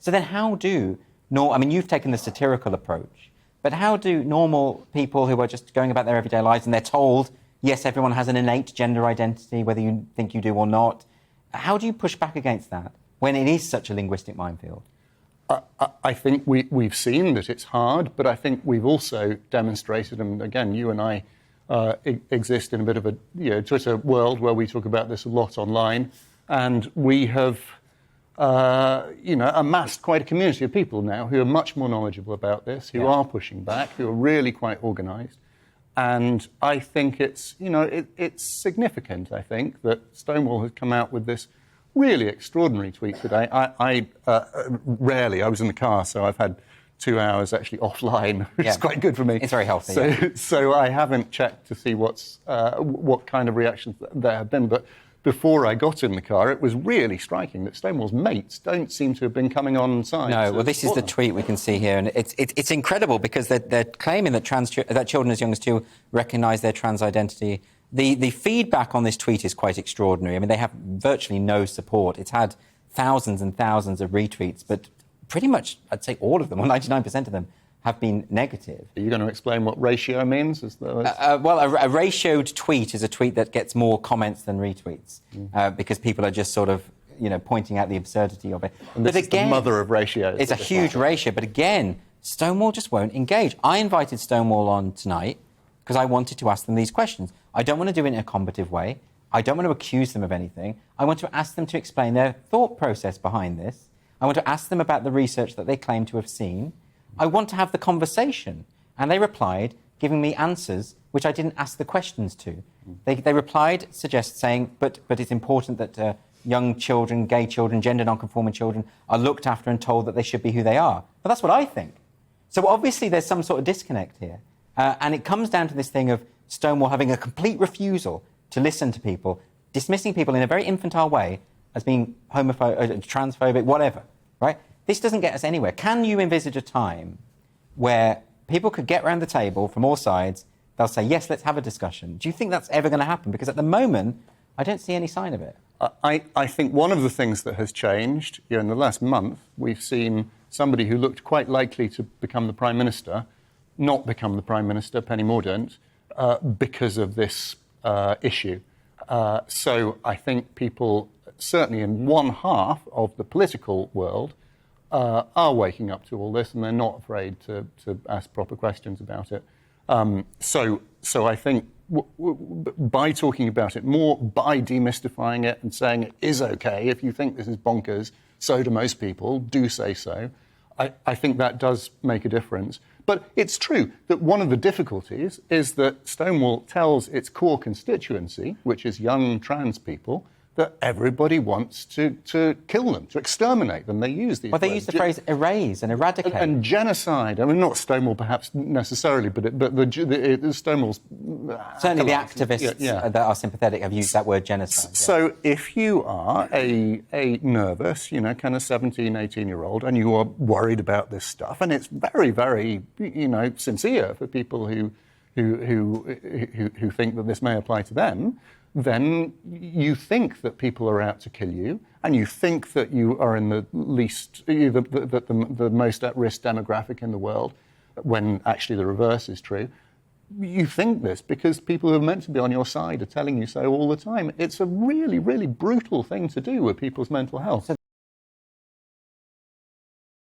So then how do... I mean, you've taken the satirical approach, but how do normal people who are just going about their everyday lives and they're told, yes, everyone has an innate gender identity, whether you think you do or not, how do you push back against that when it is such a linguistic minefield? I think we've seen that it's hard, but I think we've also demonstrated, and again, you and I exist in a bit of a Twitter world where we talk about this a lot online, and we have amassed quite a community of people now who are much more knowledgeable about this, who are pushing back, who are really quite organised. And I think it's significant, I think, that Stonewall has come out with this really extraordinary tweet today. I was in the car, so I've had 2 hours actually offline, which is quite good for me. It's very healthy. So I haven't checked to see what kind of reactions there have been. But before I got in the car, it was really striking that Stonewall's mates don't seem to have been coming on side. No, well, this is the tweet we can see here, and it's incredible because they're claiming that children as young as 2 recognise their trans identity. The feedback on this tweet is quite extraordinary. I mean, they have virtually no support. It's had thousands and thousands of retweets, but pretty much, I'd say all of them, or 99% of them, have been negative. Are you going to explain what ratio means? Well, a ratioed tweet is a tweet that gets more comments than retweets, because people are just sort of, pointing out the absurdity of it. And this is the mother of ratios. It's a huge ratio, but again, Stonewall just won't engage. I invited Stonewall on tonight because I wanted to ask them these questions. I don't want to do it in a combative way. I don't want to accuse them of anything. I want to ask them to explain their thought process behind this. I want to ask them about the research that they claim to have seen. I want to have the conversation. And they replied, giving me answers which I didn't ask the questions to. They replied, saying, but it's important that young children, gay children, gender non-conforming children are looked after and told that they should be who they are. But that's what I think. So obviously there's some sort of disconnect here. And it comes down to this thing of Stonewall having a complete refusal to listen to people, dismissing people in a very infantile way as being homophobic, transphobic, whatever, right? This doesn't get us anywhere. Can you envisage a time where people could get around the table from all sides, they'll say, yes, let's have a discussion? Do you think that's ever going to happen? Because at the moment, I don't see any sign of it. I think one of the things that has changed, in the last month, we've seen somebody who looked quite likely to become the Prime Minister not become the Prime Minister, Penny Mordaunt, because of this issue. So I think people, certainly in one half of the political world, are waking up to all this, and they're not afraid to ask proper questions about it. So I think by talking about it more, by demystifying it and saying it is okay, if you think this is bonkers, so do most people, do say so, I think that does make a difference. But it's true that one of the difficulties is that Stonewall tells its core constituency, which is young trans people, that everybody wants to kill them, to exterminate them. They use these words. They use the phrase erase and eradicate. And genocide. I mean, not Stonewall perhaps necessarily, but the Stonewall's... Certainly the activists that are sympathetic have used that word genocide. So if you are a nervous, kind of 17, 18-year-old, and you are worried about this stuff, and it's very, very, sincere for people who think that this may apply to them, then you think that people are out to kill you, and you think that you are in the the most at-risk demographic in the world, when actually the reverse is true. You think this because people who are meant to be on your side are telling you so all the time. It's a really, really brutal thing to do with people's mental health.